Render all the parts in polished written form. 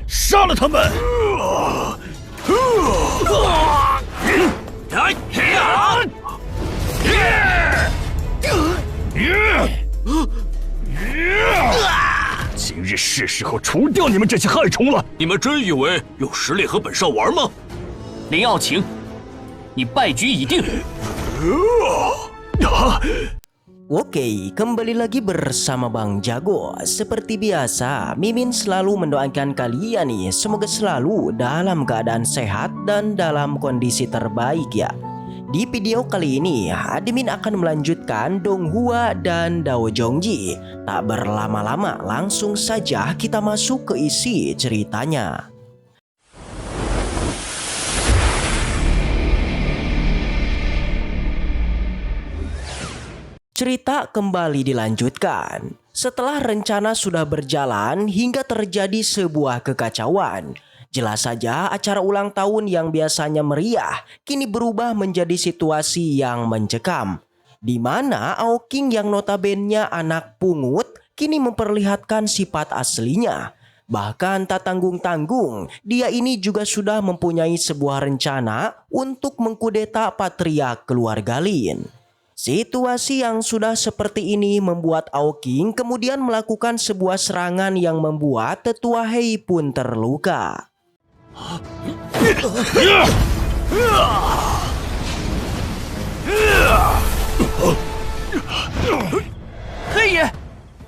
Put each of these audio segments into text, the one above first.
杀了他们！今日是时候除掉你们这些害虫了！你们真以为有实力和本少玩吗？林傲晴，你败局已定。Oke, kembali lagi bersama Bang Jago. Seperti biasa, Mimin selalu mendoakan kalian nih, semoga selalu dalam keadaan sehat dan dalam kondisi terbaik ya. Di video kali ini, admin akan melanjutkan Donghua dan Dao Zhongji. Tak berlama-lama, langsung saja kita masuk ke isi ceritanya. Cerita kembali dilanjutkan. Setelah rencana sudah berjalan hingga terjadi sebuah kekacauan. Jelas saja acara ulang tahun yang biasanya meriah kini berubah menjadi situasi yang mencekam. Di mana Aoking yang notabene anak pungut kini memperlihatkan sifat aslinya. Bahkan tak tanggung-tanggung, dia ini juga sudah mempunyai sebuah rencana untuk mengkudeta patriark keluarga Lin. Situasi yang sudah seperti ini membuat Aoking kemudian melakukan sebuah serangan yang membuat tetua Hei pun terluka.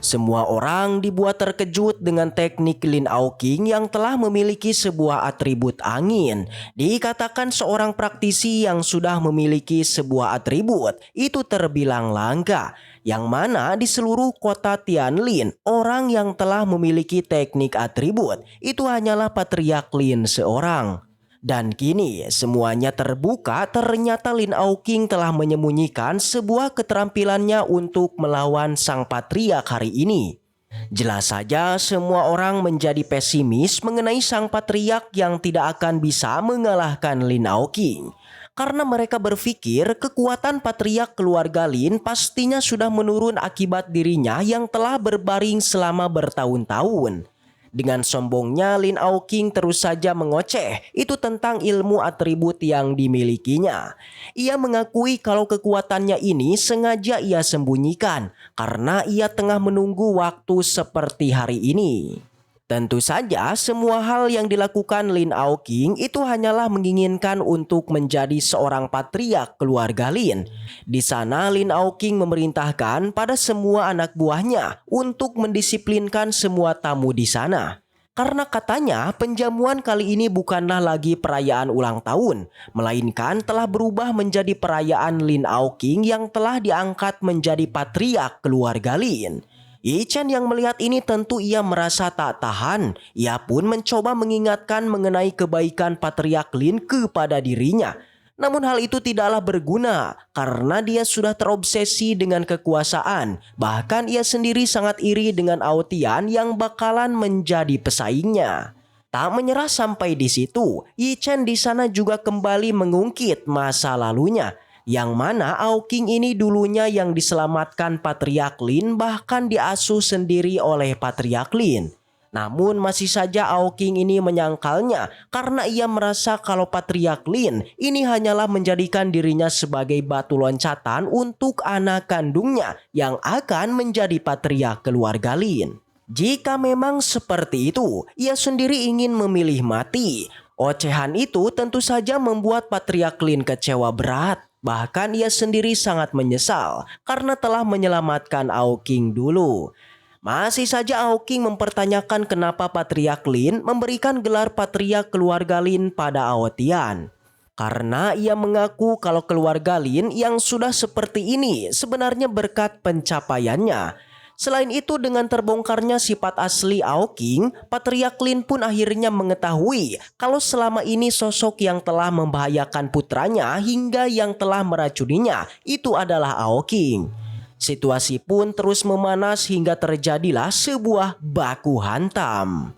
Semua orang dibuat terkejut dengan teknik Lin Aoking yang telah memiliki sebuah atribut angin. Dikatakan seorang praktisi yang sudah memiliki sebuah atribut itu terbilang langka. Yang mana di seluruh kota Tianlin, orang yang telah memiliki teknik atribut itu hanyalah Patriark Lin seorang. Dan kini semuanya terbuka, ternyata Lin Aoking telah menyembunyikan sebuah keterampilannya untuk melawan sang patriark hari ini. Jelas saja semua orang menjadi pesimis mengenai sang patriark yang tidak akan bisa mengalahkan Lin Aoking. Karena mereka berpikir kekuatan patriark keluarga Lin pastinya sudah menurun akibat dirinya yang telah berbaring selama bertahun-tahun. Dengan sombongnya Lin Aoking terus saja mengoceh itu tentang ilmu atribut yang dimilikinya. Ia mengakui kalau kekuatannya ini sengaja ia sembunyikan karena ia tengah menunggu waktu seperti hari ini. Tentu saja semua hal yang dilakukan Lin Aoking itu hanyalah menginginkan untuk menjadi seorang patriark keluarga Lin. Di sana Lin Aoking memerintahkan pada semua anak buahnya untuk mendisiplinkan semua tamu di sana. Karena katanya penjamuan kali ini bukanlah lagi perayaan ulang tahun, melainkan telah berubah menjadi perayaan Lin Aoking yang telah diangkat menjadi patriark keluarga Lin. Yi Chen yang melihat ini tentu ia merasa tak tahan. Ia pun mencoba mengingatkan mengenai kebaikan Patriark Lin kepada dirinya. Namun hal itu tidaklah berguna karena dia sudah terobsesi dengan kekuasaan. Bahkan ia sendiri sangat iri dengan Aotian yang bakalan menjadi pesaingnya. Tak menyerah sampai di situ, Yi Chen di sana juga kembali mengungkit masa lalunya. Yang mana Aoking ini dulunya yang diselamatkan Patriark Lin bahkan diasuh sendiri oleh Patriark Lin. Namun masih saja Aoking ini menyangkalnya karena ia merasa kalau Patriark Lin ini hanyalah menjadikan dirinya sebagai batu loncatan untuk anak kandungnya yang akan menjadi patriark keluarga Lin. Jika memang seperti itu, ia sendiri ingin memilih mati. Ocehan itu tentu saja membuat Patriark Lin kecewa berat. Bahkan ia sendiri sangat menyesal karena telah menyelamatkan Aoking dulu. Masih saja Aoking mempertanyakan kenapa Patriark Lin memberikan gelar patriark keluarga Lin pada Aotian. Karena ia mengaku kalau keluarga Lin yang sudah seperti ini sebenarnya berkat pencapaiannya. Selain itu dengan terbongkarnya sifat asli Aoking, Patriark Lin pun akhirnya mengetahui kalau selama ini sosok yang telah membahayakan putranya hingga yang telah meracuninya itu adalah Aoking. Situasi pun terus memanas hingga terjadilah sebuah baku hantam.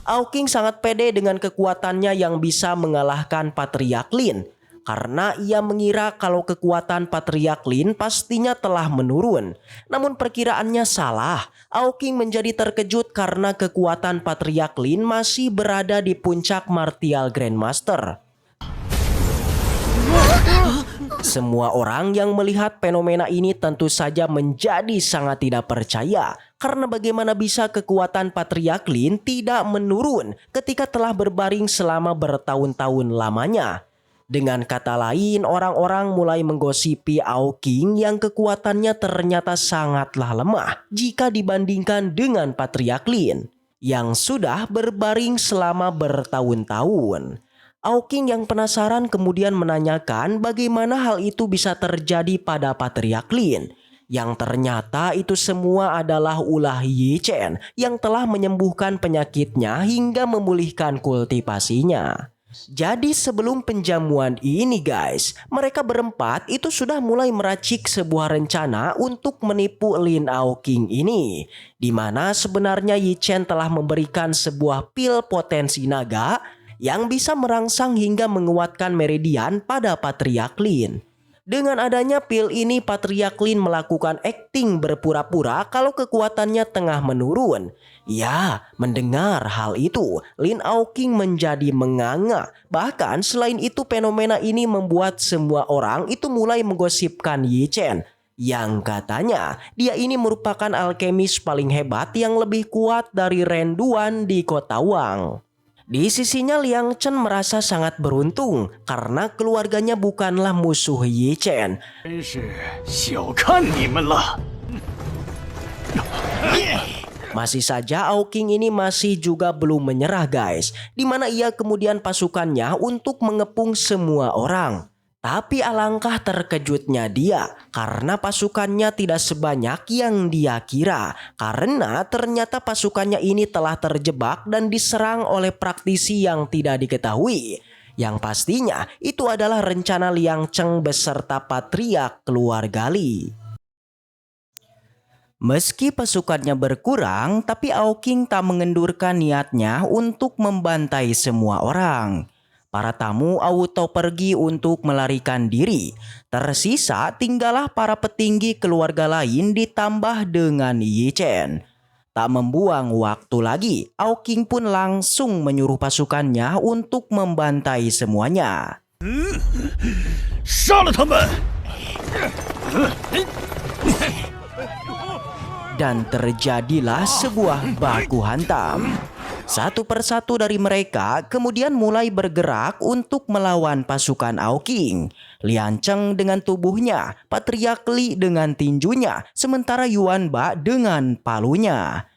Aoking sangat pede dengan kekuatannya yang bisa mengalahkan Patriark Lin. Karena ia mengira kalau kekuatan Patriark Lin pastinya telah menurun. Namun perkiraannya salah. Aoking menjadi terkejut karena kekuatan Patriark Lin masih berada di puncak Martial Grandmaster. Semua orang yang melihat fenomena ini tentu saja menjadi sangat tidak percaya. Karena bagaimana bisa kekuatan Patriark Lin tidak menurun ketika telah berbaring selama bertahun-tahun lamanya. Dengan kata lain, orang-orang mulai menggosipi Aoking yang kekuatannya ternyata sangatlah lemah jika dibandingkan dengan Patriark Lin yang sudah berbaring selama bertahun-tahun. Aoking yang penasaran kemudian menanyakan bagaimana hal itu bisa terjadi pada Patriark Lin. Yang ternyata itu semua adalah ulah Yi Chen yang telah menyembuhkan penyakitnya hingga memulihkan kultivasinya. Jadi sebelum penjamuan ini guys, mereka berempat itu sudah mulai meracik sebuah rencana untuk menipu Lin Aoking ini. Dimana sebenarnya Yi Chen telah memberikan sebuah pil potensi naga yang bisa merangsang hingga menguatkan meridian pada Patriark Lin. Dengan adanya pil ini, Patriark Lin melakukan akting berpura-pura kalau kekuatannya tengah menurun. Ya, mendengar hal itu, Lin Aoking menjadi menganga. Bahkan selain itu fenomena ini membuat semua orang itu mulai menggosipkan Yi Chen. Yang katanya dia ini merupakan alkemis paling hebat yang lebih kuat dari Renduan di Kota Wang. Di sisinya Liang Chen merasa sangat beruntung karena keluarganya bukanlah musuh Yi Chen. 真是小看你们了。 Masih saja Aoking ini masih juga belum menyerah guys, dimana ia kemudian pasukannya untuk mengepung semua orang. Tapi alangkah terkejutnya dia karena pasukannya tidak sebanyak yang dia kira. Karena ternyata pasukannya ini telah terjebak dan diserang oleh praktisi yang tidak diketahui. Yang pastinya itu adalah rencana Liang Cheng beserta Patriark keluarga Li. Meski pasukannya berkurang, tapi Aoking tak mengendurkan niatnya untuk membantai semua orang. Para tamu auto pergi untuk melarikan diri. Tersisa tinggallah para petinggi keluarga lain ditambah dengan Yi Chen. Tak membuang waktu lagi, Aoking pun langsung menyuruh pasukannya untuk membantai semuanya. 杀了他们！ Dan terjadilah sebuah baku hantam. Satu persatu dari mereka kemudian mulai bergerak untuk melawan pasukan Aoking. Liang Cheng dengan tubuhnya, Patriark Li dengan tinjunya, sementara Yuan Ba dengan palunya.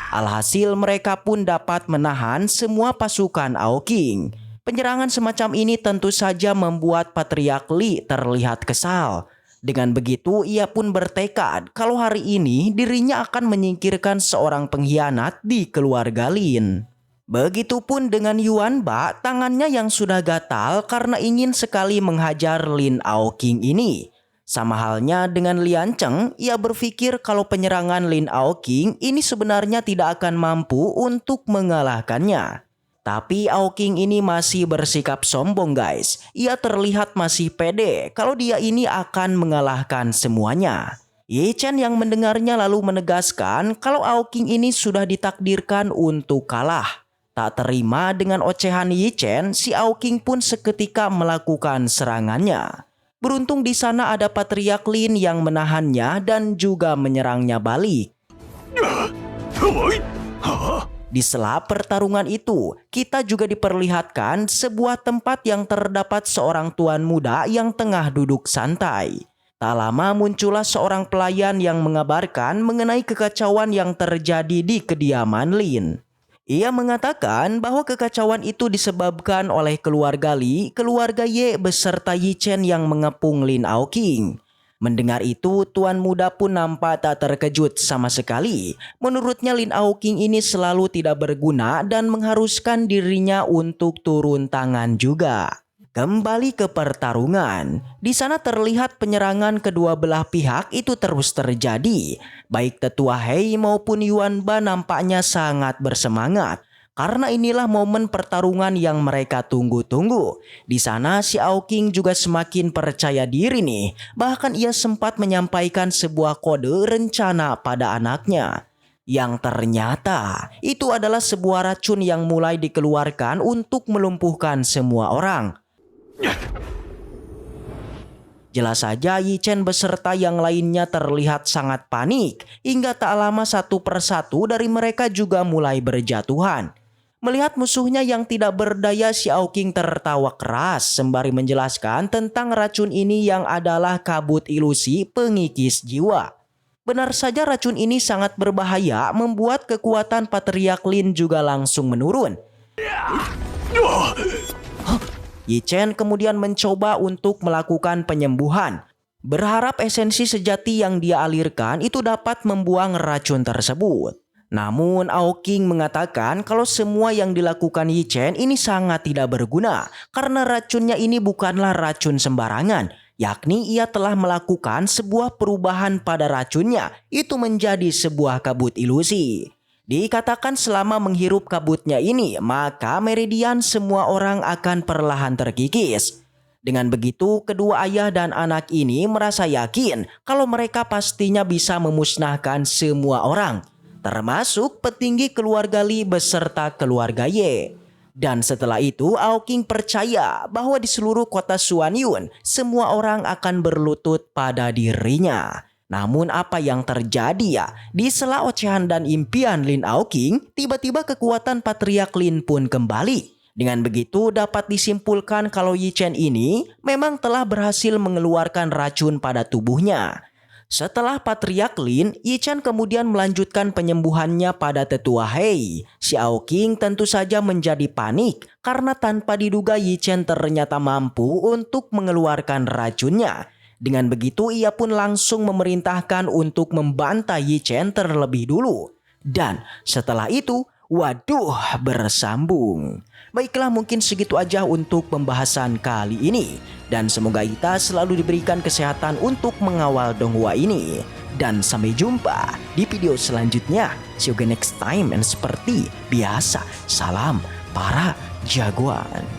Alhasil mereka pun dapat menahan semua pasukan Aoking. Penyerangan semacam ini tentu saja membuat Patriark Li terlihat kesal. Dengan begitu ia pun bertekad kalau hari ini dirinya akan menyingkirkan seorang pengkhianat di keluarga Lin. Begitupun dengan Yuan Ba, tangannya yang sudah gatal karena ingin sekali menghajar Lin Aoking ini. Sama halnya dengan Liang Cheng, ia berpikir kalau penyerangan Lin Aoking ini sebenarnya tidak akan mampu untuk mengalahkannya. Tapi Aoking ini masih bersikap sombong guys. Ia terlihat masih pede kalau dia ini akan mengalahkan semuanya. Yi Chen yang mendengarnya lalu menegaskan kalau Aoking ini sudah ditakdirkan untuk kalah. Tak terima dengan ocehan Yi Chen, si Aoking pun seketika melakukan serangannya. Beruntung di sana ada Patriark Lin yang menahannya dan juga menyerangnya balik. Di sela pertarungan itu, kita juga diperlihatkan sebuah tempat yang terdapat seorang tuan muda yang tengah duduk santai. Tak lama muncullah seorang pelayan yang mengabarkan mengenai kekacauan yang terjadi di kediaman Lin. Ia mengatakan bahwa kekacauan itu disebabkan oleh keluarga Li, keluarga Ye beserta Yi Chen yang mengepung Lin Aoking. Mendengar itu, Tuan Muda pun nampak tak terkejut sama sekali. Menurutnya Lin Aoqing ini selalu tidak berguna dan mengharuskan dirinya untuk turun tangan juga. Kembali ke pertarungan. Di sana terlihat penyerangan kedua belah pihak itu terus terjadi. Baik Tetua Hei maupun Yuan Ba nampaknya sangat bersemangat. Karena inilah momen pertarungan yang mereka tunggu-tunggu. Di sana si Aoqing juga semakin percaya diri nih. Bahkan ia sempat menyampaikan sebuah kode rencana pada anaknya. Yang ternyata itu adalah sebuah racun yang mulai dikeluarkan untuk melumpuhkan semua orang. Jelas saja Yi Chen beserta yang lainnya terlihat sangat panik. Hingga tak lama satu persatu dari mereka juga mulai berjatuhan. Melihat musuhnya yang tidak berdaya, si Aoqing tertawa keras sembari menjelaskan tentang racun ini yang adalah kabut ilusi pengikis jiwa. Benar saja racun ini sangat berbahaya, membuat kekuatan Patriark Lin juga langsung menurun. Yi Chen kemudian mencoba untuk melakukan penyembuhan. Berharap esensi sejati yang dia alirkan itu dapat membuang racun tersebut. Namun Aoqing mengatakan kalau semua yang dilakukan Yi Chen ini sangat tidak berguna karena racunnya ini bukanlah racun sembarangan, yakni ia telah melakukan sebuah perubahan pada racunnya itu menjadi sebuah kabut ilusi. Dikatakan selama menghirup kabutnya ini maka meridian semua orang akan perlahan terkikis. Dengan begitu kedua ayah dan anak ini merasa yakin kalau mereka pastinya bisa memusnahkan semua orang. Termasuk petinggi keluarga Li beserta keluarga Ye. Dan setelah itu Aoqing percaya bahwa di seluruh kota Suanyun semua orang akan berlutut pada dirinya. Namun apa yang terjadi ya? Di sela ocehan dan impian Lin Aoqing, tiba-tiba kekuatan Patriark Lin pun kembali. Dengan begitu dapat disimpulkan kalau Yi Chen ini memang telah berhasil mengeluarkan racun pada tubuhnya. Setelah Patriark Lin, Yi Chen kemudian melanjutkan penyembuhannya pada Tetua Hei. Si Aoqing tentu saja menjadi panik karena tanpa diduga Yi Chen ternyata mampu untuk mengeluarkan racunnya. Dengan begitu ia pun langsung memerintahkan untuk membantai Yi Chen terlebih dulu. Dan setelah itu, waduh, bersambung. Baiklah, mungkin segitu aja untuk pembahasan kali ini. Dan semoga kita selalu diberikan kesehatan untuk mengawal Donghua ini. Dan sampai jumpa di video selanjutnya. See you again next time. And seperti biasa, salam para jagoan.